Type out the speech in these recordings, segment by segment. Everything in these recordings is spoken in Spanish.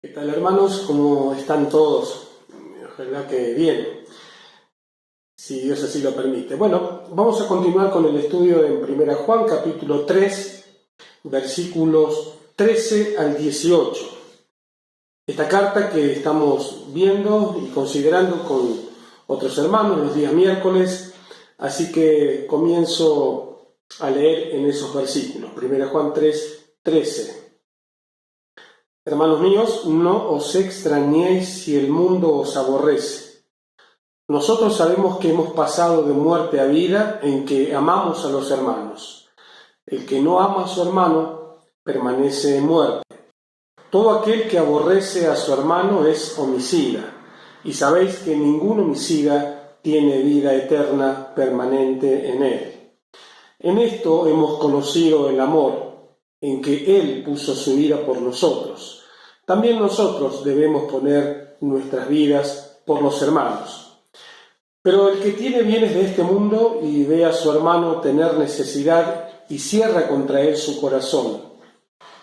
¿Qué tal, hermanos? ¿Cómo están todos? Ojalá que bien, si Dios así lo permite. Bueno, vamos a continuar con el estudio de 1 Juan, capítulo 3, versículos 13 al 18. Esta carta que estamos viendo y considerando con otros hermanos los días miércoles, así que comienzo a leer en esos versículos. 1 Juan 3, 13. Hermanos míos, no os extrañéis si el mundo os aborrece. Nosotros sabemos que hemos pasado de muerte a vida en que amamos a los hermanos. El que no ama a su hermano permanece en muerte. Todo aquel que aborrece a su hermano es homicida, y sabéis que ningún homicida tiene vida eterna permanente en él. En esto hemos conocido el amor, en que Él puso su vida por nosotros. También nosotros debemos poner nuestras vidas por los hermanos. Pero el que tiene bienes de este mundo y ve a su hermano tener necesidad y cierra contra él su corazón,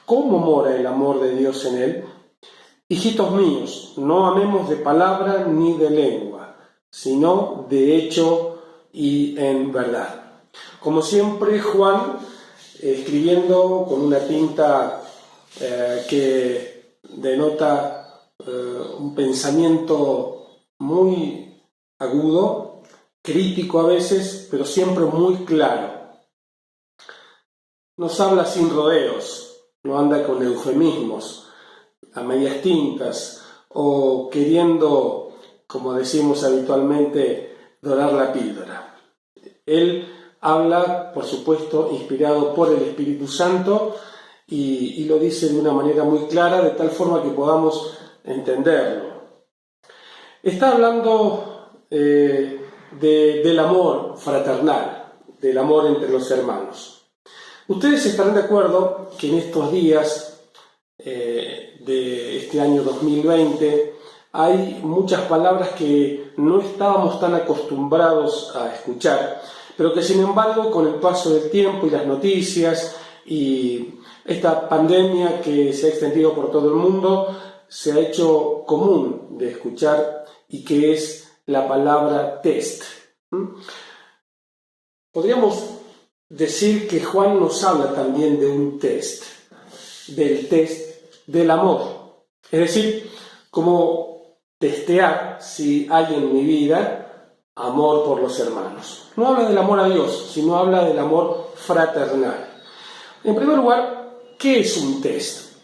¿cómo mora el amor de Dios en él? Hijitos míos, no amemos de palabra ni de lengua, sino de hecho y en verdad. Como siempre, Juan, escribiendo con una tinta que denota un pensamiento muy agudo, crítico a veces, pero siempre muy claro. Nos habla sin rodeos, no anda con eufemismos, a medias tintas o queriendo, como decimos habitualmente, dorar la píldora. Él habla, por supuesto, inspirado por el Espíritu Santo y lo dice de una manera muy clara, de tal forma que podamos entenderlo. Está hablando del amor fraternal, del amor entre los hermanos. Ustedes estarán de acuerdo que en estos días de este año 2020 hay muchas palabras que no estábamos tan acostumbrados a escuchar, pero que sin embargo con el paso del tiempo y las noticias y esta pandemia que se ha extendido por todo el mundo se ha hecho común de escuchar y que es la palabra test. Podríamos decir que Juan nos habla también de un test, del test del amor, es decir, como testear si hay en mi vida amor por los hermanos. No habla del amor a Dios, sino habla del amor fraternal. En primer lugar, ¿qué es un test?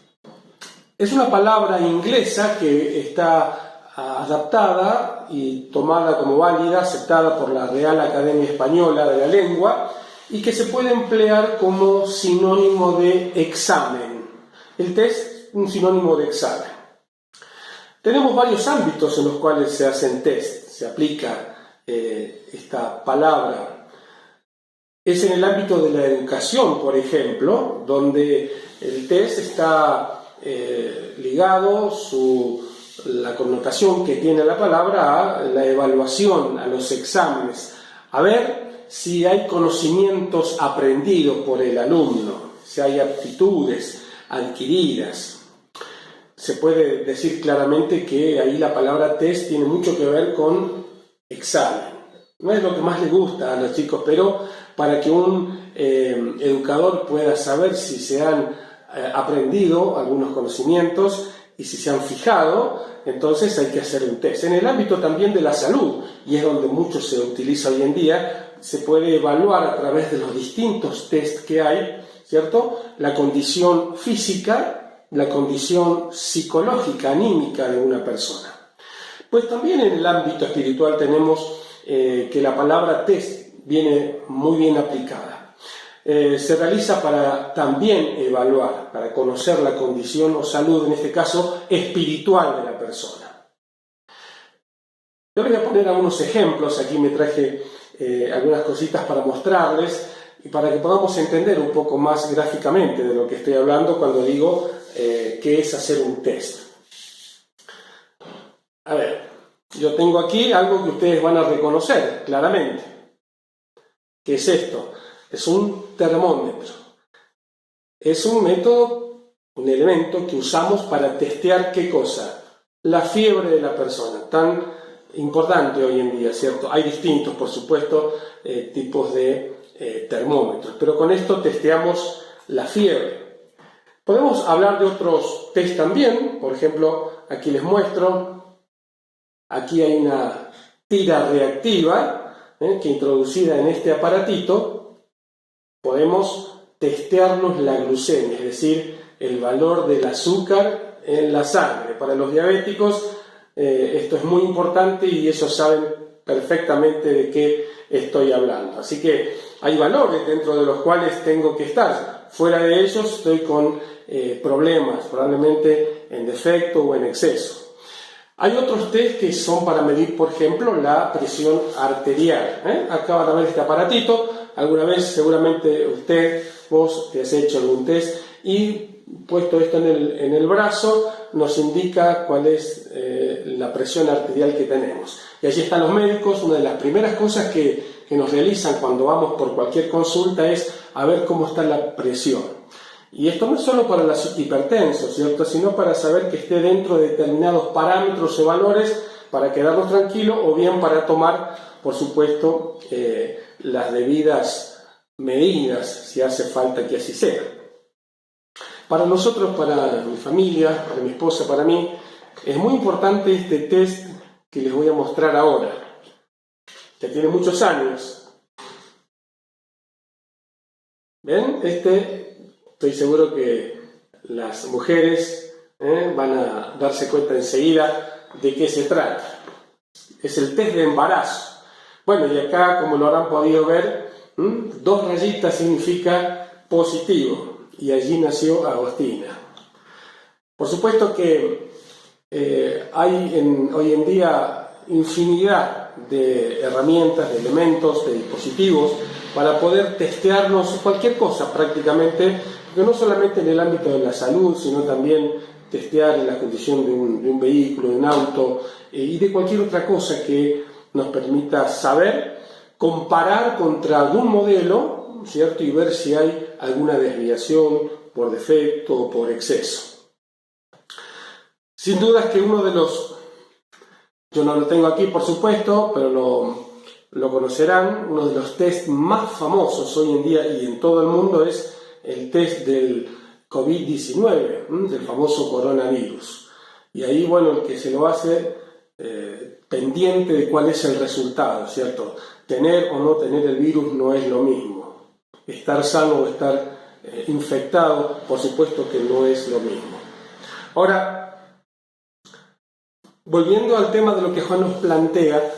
Es una palabra inglesa que está adaptada y tomada como válida, aceptada por la Real Academia Española de la Lengua y que se puede emplear como sinónimo de examen. El test es un sinónimo de examen. Tenemos varios ámbitos en los cuales se hacen test, se aplica esta palabra. Es en el ámbito de la educación, por ejemplo, donde el test está ligado, la connotación que tiene la palabra, a la evaluación, a los exámenes, a ver si hay conocimientos aprendidos por el alumno, si hay aptitudes adquiridas. Se puede decir claramente que ahí la palabra test tiene mucho que ver con examen. No es lo que más le gusta a los chicos, pero para que un educador pueda saber si se han aprendido algunos conocimientos y si se han fijado, entonces hay que hacer un test. En el ámbito también de la salud, y es donde mucho se utiliza hoy en día, se puede evaluar a través de los distintos test que hay, ¿cierto? La condición física, la condición psicológica, anímica de una persona. Pues también en el ámbito espiritual tenemos que la palabra test viene muy bien aplicada. Se realiza para también evaluar, para conocer la condición o salud, en este caso, espiritual de la persona. Yo les voy a poner algunos ejemplos, aquí me traje algunas cositas para mostrarles y para que podamos entender un poco más gráficamente de lo que estoy hablando cuando digo qué es hacer un test. A ver, yo tengo aquí algo que ustedes van a reconocer claramente. ¿Qué es esto? Es un termómetro. Es un método un elemento que usamos para testear ¿qué cosa? La fiebre de la persona, tan importante hoy en día, ¿cierto? Hay distintos, por supuesto, tipos de termómetros, pero con esto testeamos la fiebre. Podemos hablar de otros test también, por ejemplo, aquí les muestro, aquí hay una tira reactiva que introducida en este aparatito, podemos testearnos la glucemia, es decir, el valor del azúcar en la sangre. Para los diabéticos esto es muy importante y ellos saben perfectamente de qué estoy hablando. Así que hay valores dentro de los cuales tengo que estar. Fuera de ellos estoy con problemas, probablemente en defecto o en exceso. Hay otros test que son para medir, por ejemplo, la presión arterial. Acá van a ver este aparatito. Alguna vez seguramente vos te has hecho algún test y puesto esto en el brazo nos indica cuál es la presión arterial que tenemos. Y allí están los médicos. Una de las primeras cosas que nos realizan cuando vamos por cualquier consulta es a ver cómo está la presión. Y esto no es solo para los hipertensos, ¿cierto?, sino para saber que esté dentro de determinados parámetros o valores para quedarnos tranquilos o bien para tomar, por supuesto, las debidas medidas si hace falta que así sea. Para nosotros, para mi familia, para mi esposa, para mí, es muy importante este test que les voy a mostrar ahora, que tiene muchos años. ¿Ven? Estoy seguro que las mujeres van a darse cuenta enseguida de qué se trata. Es el test de embarazo. Bueno, y acá, como lo habrán podido ver, 2 rayitas significa positivo, y allí nació Agostina. Por supuesto que hay hoy en día infinidad de herramientas, de elementos, de dispositivos para poder testearnos cualquier cosa prácticamente, pero no solamente en el ámbito de la salud, sino también testear en la condición de un vehículo, de un auto y de cualquier otra cosa que nos permita saber, comparar contra algún modelo, ¿cierto?, y ver si hay alguna desviación por defecto o por exceso. Sin duda es que uno de los, yo no lo tengo aquí por supuesto, pero lo conocerán, uno de los test más famosos hoy en día y en todo el mundo es el test del COVID-19, del famoso coronavirus. Y ahí, bueno, el que se lo hace pendiente de cuál es el resultado, ¿cierto? Tener o no tener el virus no es lo mismo. Estar sano o estar infectado, por supuesto que no es lo mismo. Ahora, volviendo al tema de lo que Juan nos plantea,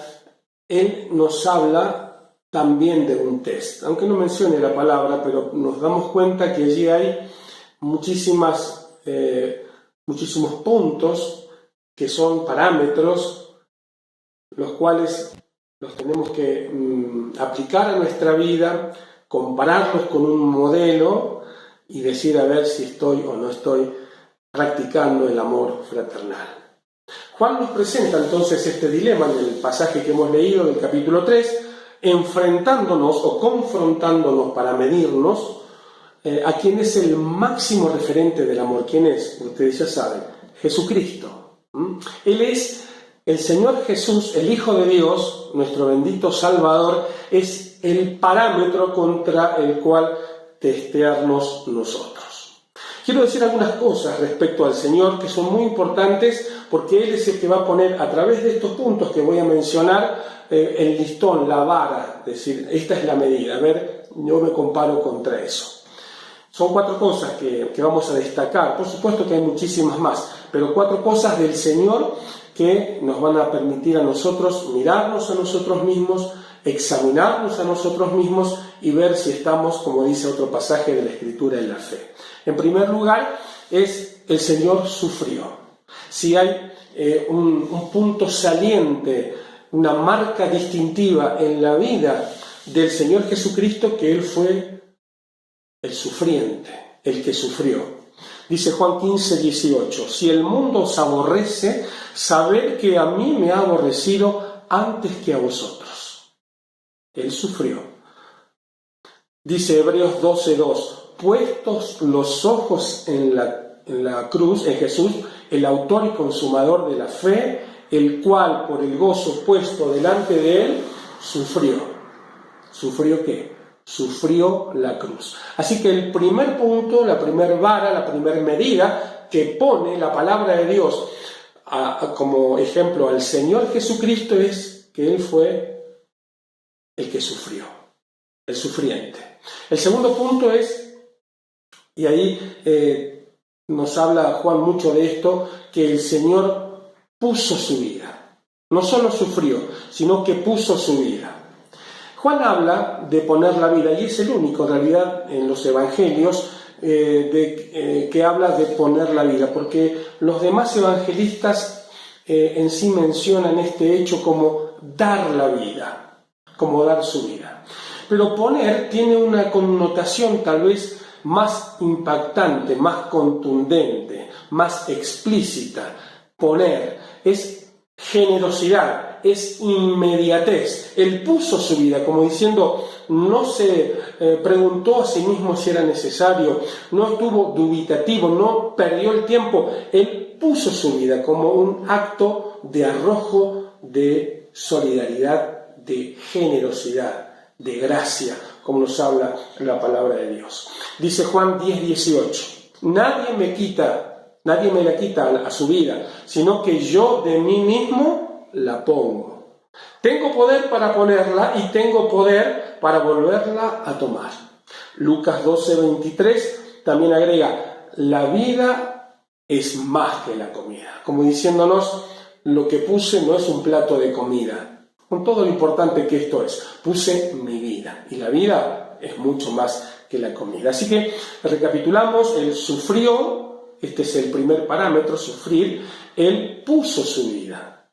él nos habla también de un test, aunque no mencione la palabra, pero nos damos cuenta que allí hay muchísimos puntos que son parámetros, los cuales los tenemos que aplicar a nuestra vida, compararlos con un modelo y decir a ver si estoy o no estoy practicando el amor fraternal. Juan nos presenta entonces este dilema en el pasaje que hemos leído del capítulo 3, enfrentándonos o confrontándonos para medirnos a quien es el máximo referente del amor. ¿Quién es? Ustedes ya saben, Jesucristo. Él es el Señor Jesús, el Hijo de Dios, nuestro bendito Salvador, es el parámetro contra el cual testearnos nosotros. Quiero decir algunas cosas respecto al Señor que son muy importantes porque Él es el que va a poner a través de estos puntos que voy a mencionar el listón, la vara, es decir, esta es la medida, a ver, yo me comparo contra eso. Son 4 cosas que vamos a destacar, por supuesto que hay muchísimas más, pero 4 cosas del Señor que nos van a permitir a nosotros mirarnos a nosotros mismos, examinarnos a nosotros mismos y ver si estamos, como dice otro pasaje de la Escritura, en la fe. En primer lugar, el Señor sufrió. Si hay un punto saliente, una marca distintiva en la vida del Señor Jesucristo, que Él fue el sufriente, el que sufrió. Dice Juan 15:18, si el mundo os aborrece, sabed que a mí me ha aborrecido antes que a vosotros. Él sufrió. Dice Hebreos 12:2, puestos los ojos en en la cruz, en Jesús, el autor y consumador de la fe, el cual por el gozo puesto delante de él, sufrió. ¿Sufrió qué? Sufrió la cruz. Así que el primer punto, la primera vara, la primera medida que pone la palabra de Dios como ejemplo al Señor Jesucristo es que Él fue el que sufrió, el sufriente. El segundo punto es, y ahí nos habla Juan mucho de esto, que el Señor puso su vida. No solo sufrió, sino que puso su vida. Juan habla de poner la vida, y es el único en realidad en los evangelios que habla de poner la vida, porque los demás evangelistas en sí mencionan este hecho como dar la vida, como dar su vida. Pero poner tiene una connotación tal vez más impactante, más contundente, más explícita. Poner es generosidad, es inmediatez. Él puso su vida, como diciendo, no se preguntó a sí mismo si era necesario, no estuvo dubitativo, no perdió el tiempo. Él puso su vida como un acto de arrojo, de solidaridad, de generosidad, de gracia, como nos habla la palabra de Dios. Dice Juan 10:18, nadie me la quita a su vida, sino que yo de mí mismo la pongo. Tengo poder para ponerla y tengo poder para volverla a tomar. Lucas 12:23 también agrega, la vida es más que la comida, como diciéndonos, lo que puse no es un plato de comida, con todo lo importante que esto es, puse mi vida, y la vida es mucho más que la comida. Así que recapitulamos, él sufrió, este es el primer parámetro, sufrir, él puso su vida.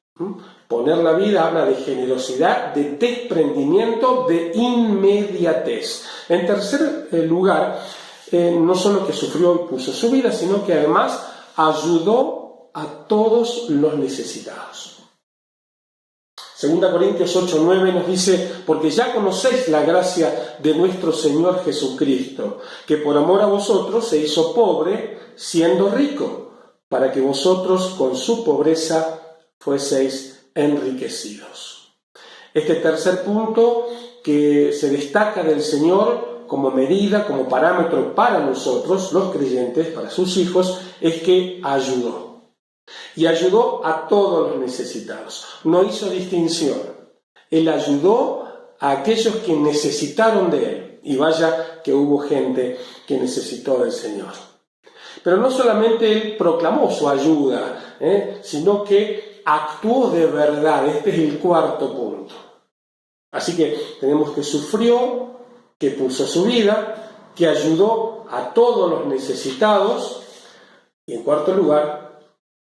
Poner la vida habla de generosidad, de desprendimiento, de inmediatez. En tercer lugar, no solo que sufrió y puso su vida, sino que además ayudó a todos los necesitados. 2 Corintios 8:9 nos dice, porque ya conocéis la gracia de nuestro Señor Jesucristo, que por amor a vosotros se hizo pobre, siendo rico, para que vosotros con su pobreza fueseis enriquecidos. Este tercer punto que se destaca del Señor como medida, como parámetro para nosotros, los creyentes, para sus hijos, es que ayudó. Y ayudó a todos los necesitados. No hizo distinción. Él ayudó a aquellos que necesitaron de Él. Y vaya que hubo gente que necesitó del Señor. Pero no solamente Él proclamó su ayuda, sino que actuó de verdad. Este es el cuarto punto. Así que tenemos que sufrió, que puso su vida, que ayudó a todos los necesitados. Y en cuarto lugar,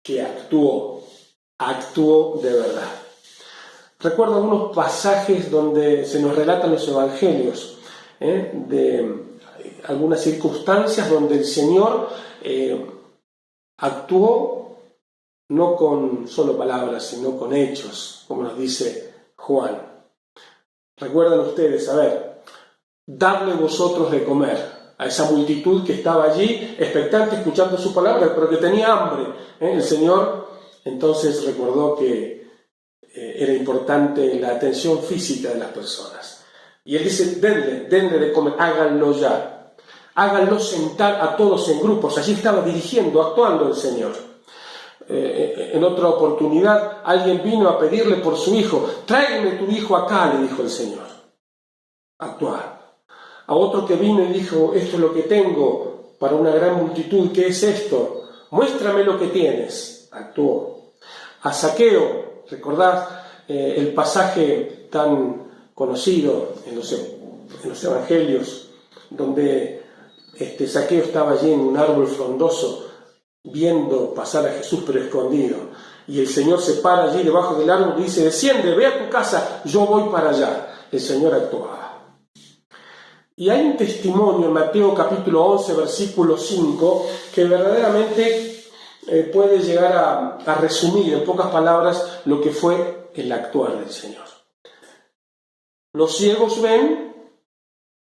que actuó de verdad. Recuerdo algunos pasajes donde se nos relatan los evangelios, de algunas circunstancias donde el Señor actuó no con solo palabras, sino con hechos, como nos dice Juan. Recuerdan ustedes, dadle vosotros de comer a esa multitud que estaba allí, expectante, escuchando su palabra, pero que tenía hambre. El Señor entonces recordó que era importante la atención física de las personas. Y Él dice, denle de comer, háganlo ya. Háganlo sentar a todos en grupos. Allí estaba dirigiendo, actuando el Señor. En otra oportunidad, alguien vino a pedirle por su hijo. Tráeme tu hijo acá, le dijo el Señor. Actuar. A otro que vino y dijo, esto es lo que tengo para una gran multitud, ¿qué es esto? Muéstrame lo que tienes. Actuó. A Zaqueo, ¿recordás el pasaje tan conocido en los evangelios, donde Zaqueo estaba allí en un árbol frondoso, viendo pasar a Jesús pero escondido, y el Señor se para allí debajo del árbol y dice, desciende, ve a tu casa, yo voy para allá. El Señor actuaba. Y hay un testimonio en Mateo capítulo 11, versículo 5, que verdaderamente puede llegar a resumir en pocas palabras lo que fue el actuar del Señor. Los ciegos ven,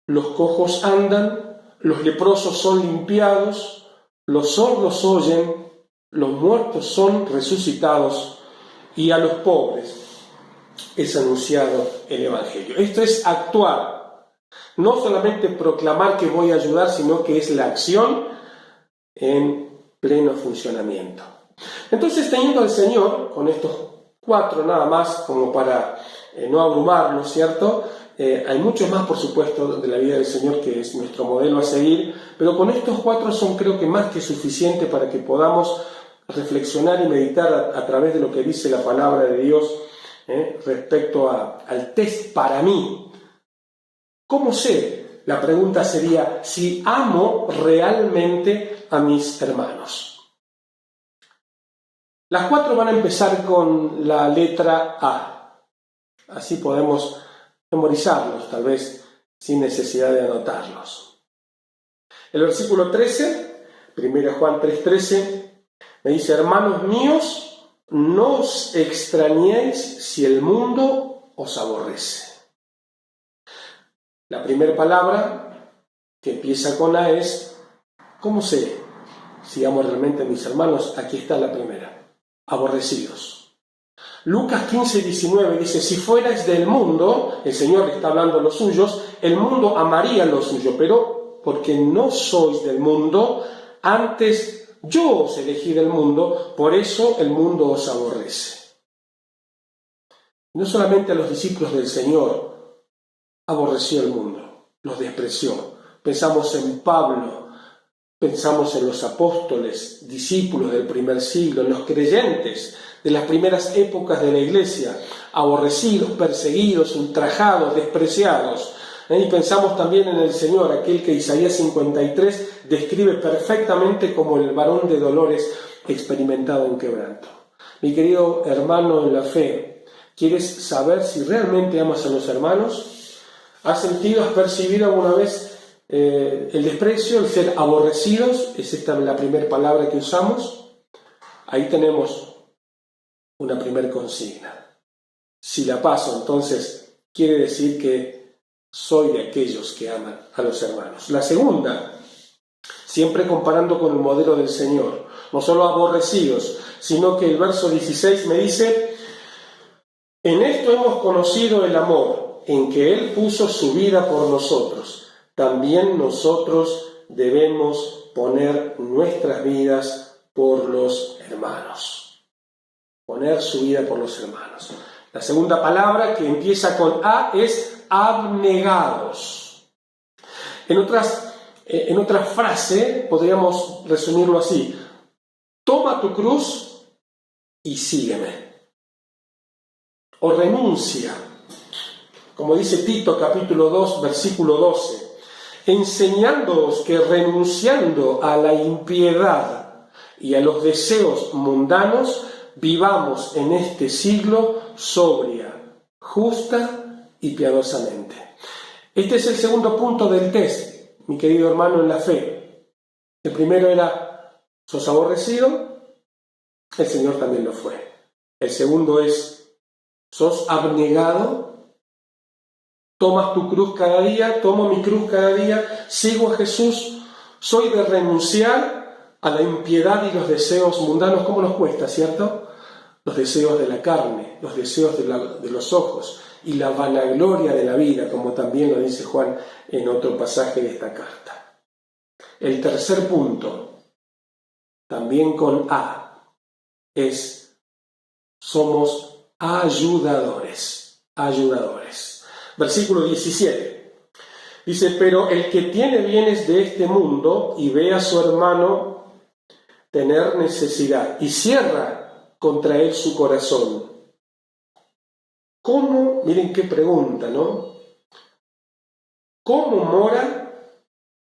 los cojos andan, los leprosos son limpiados, los sordos oyen, los muertos son resucitados y a los pobres es anunciado el Evangelio. Esto es actuar, no solamente proclamar que voy a ayudar, sino que es la acción en pleno funcionamiento. Entonces, teniendo al Señor, con estos 4 nada más, como para no abrumarlo, ¿cierto? Hay muchos más, por supuesto, de la vida del Señor, que es nuestro modelo a seguir, pero con estos 4 son, creo que, más que suficiente para que podamos reflexionar y meditar a través de lo que dice la palabra de Dios respecto al test para mí. ¿Cómo sé? La pregunta sería si amo realmente a mis hermanos. Las 4 van a empezar con la letra A. Así podemos memorizarlos, tal vez sin necesidad de anotarlos. El versículo 13, 1 Juan 3:13, me dice: hermanos míos, no os extrañéis si el mundo os aborrece. La primera palabra que empieza con A es: ¿cómo sé si amo realmente a mis hermanos? Aquí está la primera: aborrecidos. Lucas 15:19 dice: si fuerais del mundo, el Señor le está hablando a los suyos, el mundo amaría lo suyo, pero porque no sois del mundo, antes yo os elegí del mundo, por eso el mundo os aborrece. No solamente a los discípulos del Señor aborreció el mundo, los despreció. Pensamos en Pablo, pensamos en los apóstoles, discípulos del primer siglo, en los creyentes de las primeras épocas de la iglesia, aborrecidos, perseguidos, ultrajados, despreciados. Y pensamos también en el Señor, aquel que Isaías 53 describe perfectamente como el varón de dolores experimentado en quebranto. Mi querido hermano en la fe, ¿quieres saber si realmente amas a los hermanos? ¿Has sentido, has percibido alguna vez el desprecio, el ser aborrecidos? ¿Es esta la primera palabra que usamos? Ahí tenemos una primera consigna. Si la paso, entonces quiere decir que soy de aquellos que aman a los hermanos. La segunda, siempre comparando con el modelo del Señor, no solo aborrecidos, sino que el verso 16 me dice: en esto hemos conocido el amor, en que Él puso su vida por nosotros. También nosotros debemos poner nuestras vidas por los hermanos. Poner su vida por los hermanos. La segunda palabra, que empieza con A, es abnegados. En otra frase podríamos resumirlo así: toma tu cruz y sígueme. O renuncia. Como dice Tito capítulo 2, versículo 12, enseñándoos que renunciando a la impiedad y a los deseos mundanos, vivamos en este siglo sobria, justa y piadosamente. Este es el segundo punto del test, mi querido hermano en la fe. El primero era: ¿sos aborrecido? El Señor también lo fue. El segundo es: ¿sos abnegado? ¿Tomas tu cruz cada día? ¿Tomo mi cruz cada día? ¿Sigo a Jesús? ¿Soy de renunciar a la impiedad y los deseos mundanos? ¿Cómo nos cuesta, cierto? Los deseos de la carne, los deseos de los ojos y la vanagloria de la vida, como también lo dice Juan en otro pasaje de esta carta. El tercer punto, también con A, es: somos ayudadores. Ayudadores. Versículo 17. Dice: pero el que tiene bienes de este mundo y ve a su hermano tener necesidad y cierra contra él su corazón. ¿Cómo? Miren qué pregunta, ¿no? ¿Cómo mora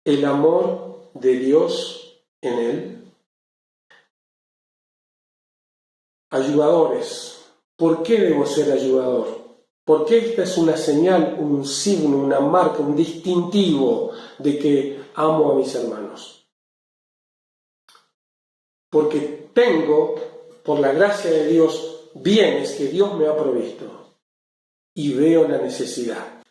el amor de Dios en él? Ayudadores. ¿Por qué debo ser ayudador? Porque esta es una señal, un signo, una marca, un distintivo de que amo a mis hermanos. Porque tengo, por la gracia de Dios, bienes que Dios me ha provisto y veo la necesidad.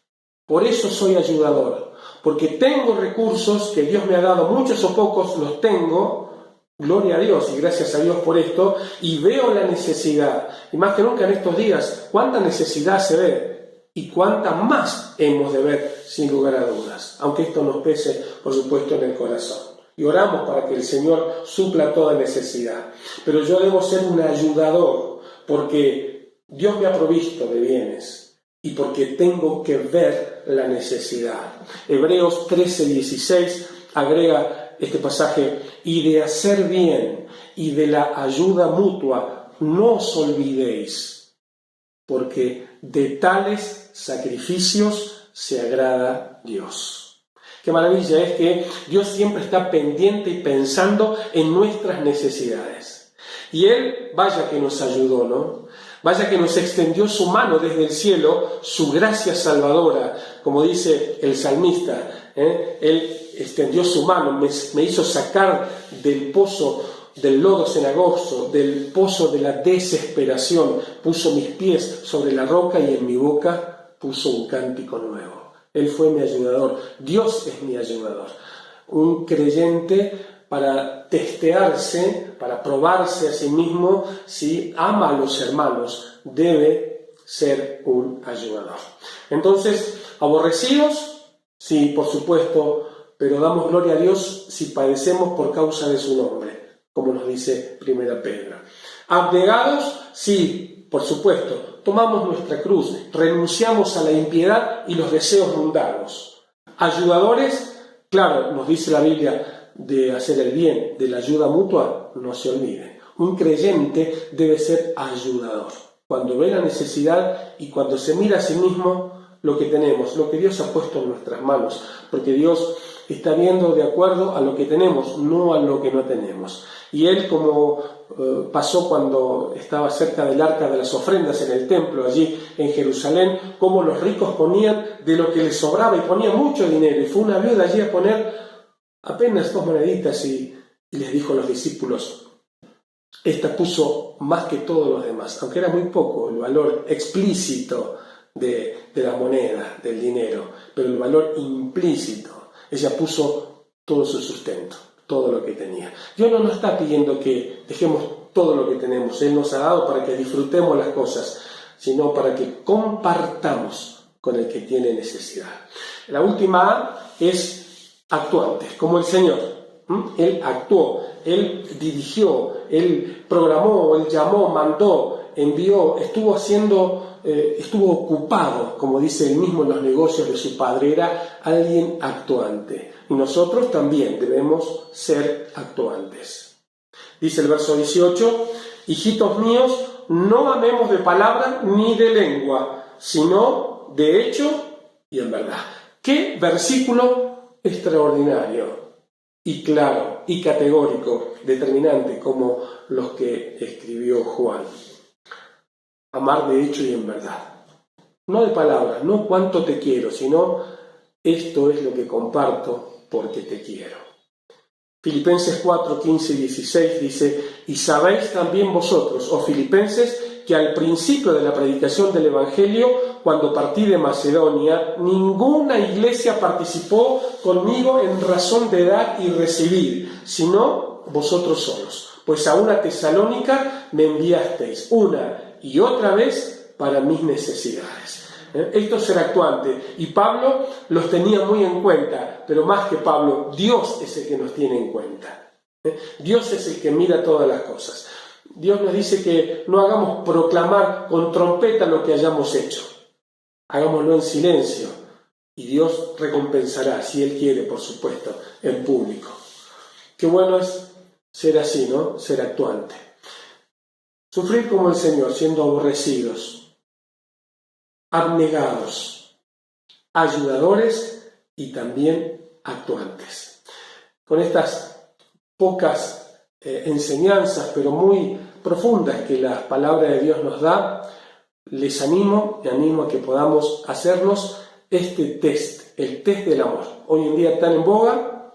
Por eso soy ayudador, porque tengo recursos que Dios me ha dado, muchos o pocos los tengo, gloria a Dios y gracias a Dios por esto, y veo la necesidad, y más que nunca en estos días, cuánta necesidad se ve y cuánta más hemos de ver sin lugar a dudas, aunque esto nos pese, por supuesto, en el corazón. Y oramos para que el Señor supla toda necesidad. Pero yo debo ser un ayudador, porque Dios me ha provisto de bienes y porque tengo que ver la necesidad. Hebreos 13:16 agrega este pasaje: y de hacer bien y de la ayuda mutua no os olvidéis, porque de tales sacrificios se agrada Dios. Qué maravilla es que Dios siempre está pendiente y pensando en nuestras necesidades. Y Él, vaya que nos ayudó, ¿no? Vaya que nos extendió su mano desde el cielo, su gracia salvadora, como dice el salmista, Él extendió su mano, me hizo sacar del pozo del lodo cenagoso, del pozo de la desesperación, puso mis pies sobre la roca y en mi boca puso un cántico nuevo. Él fue mi ayudador, Dios es mi ayudador. Un creyente, para testearse, para probarse a sí mismo, si ama a los hermanos, debe ser un ayudador. Entonces, aborrecidos, sí, por supuesto, pero damos gloria a Dios si padecemos por causa de su nombre, como nos dice 1 Pedro. Abnegados, sí, por supuesto, tomamos nuestra cruz, renunciamos a la impiedad y los deseos mundanos. Ayudadores, claro, nos dice la Biblia de hacer el bien, de la ayuda mutua, no se olvide. Un creyente debe ser ayudador. Cuando ve la necesidad y cuando se mira a sí mismo lo que tenemos, lo que Dios ha puesto en nuestras manos, porque Dios está viendo de acuerdo a lo que tenemos, no a lo que no tenemos. Y Él, como pasó cuando estaba cerca del arca de las ofrendas en el templo, allí en Jerusalén, cómo los ricos ponían de lo que les sobraba y ponían mucho dinero. Y fue una viuda allí a poner apenas 2 moneditas y les dijo a los discípulos: esta puso más que todos los demás, aunque era muy poco el valor explícito de la moneda, del dinero, pero el valor implícito, ella puso todo su sustento, todo lo que tenía. Dios no nos está pidiendo que dejemos todo lo que tenemos, Él nos ha dado para que disfrutemos las cosas, sino para que compartamos con el que tiene necesidad. La última A es actuantes, como el Señor. Él actuó, Él dirigió, Él programó, Él llamó, mandó, envió, estuvo ocupado, como dice él mismo, en los negocios de su padre. Era alguien actuante. Y nosotros también debemos ser actuantes. Dice el verso 18: hijitos míos, no amemos de palabra ni de lengua, sino de hecho y en verdad. ¡Qué versículo extraordinario! Y claro, y categórico, determinante, como los que escribió Juan. Amar de hecho y en verdad. No de palabras, no cuánto te quiero, sino esto es lo que comparto porque te quiero. Filipenses 4, 15 y 16 dice: y sabéis también vosotros, oh filipenses, que al principio de la predicación del Evangelio, cuando partí de Macedonia, ninguna iglesia participó conmigo en razón de dar y recibir, sino vosotros solos. Pues a una Tesalónica me enviasteis una y otra vez para mis necesidades. Esto es ser actuante. Y Pablo los tenía muy en cuenta, pero más que Pablo, Dios es el que nos tiene en cuenta. Dios es el que mira todas las cosas. Dios nos dice que no hagamos proclamar con trompeta lo que hayamos hecho. Hagámoslo en silencio. Y Dios recompensará, si Él quiere, por supuesto, en público. Qué bueno es ser así, ¿no? Ser actuante. Sufrir como el Señor, siendo aborrecidos, abnegados, ayudadores y también actuantes. Con estas pocas enseñanzas, pero muy profundas que la palabra de Dios nos da, les animo a que podamos hacernos este test, el test del amor. Hoy en día tan en boga,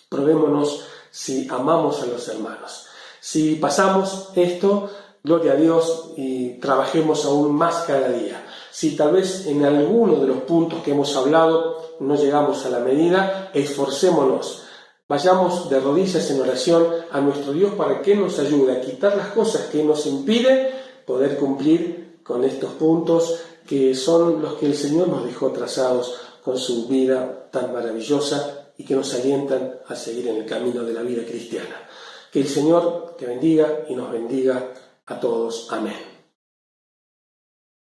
probémonos si amamos a los hermanos. Si pasamos esto, gloria a Dios, y trabajemos aún más cada día. Si tal vez en alguno de los puntos que hemos hablado no llegamos a la medida, esforcémonos vayamos de rodillas en oración a nuestro Dios para que nos ayude a quitar las cosas que nos impiden poder cumplir con estos puntos que son los que el Señor nos dejó trazados con su vida tan maravillosa y que nos alientan a seguir en el camino de la vida cristiana. Que el Señor te bendiga y nos bendiga a todos. Amén.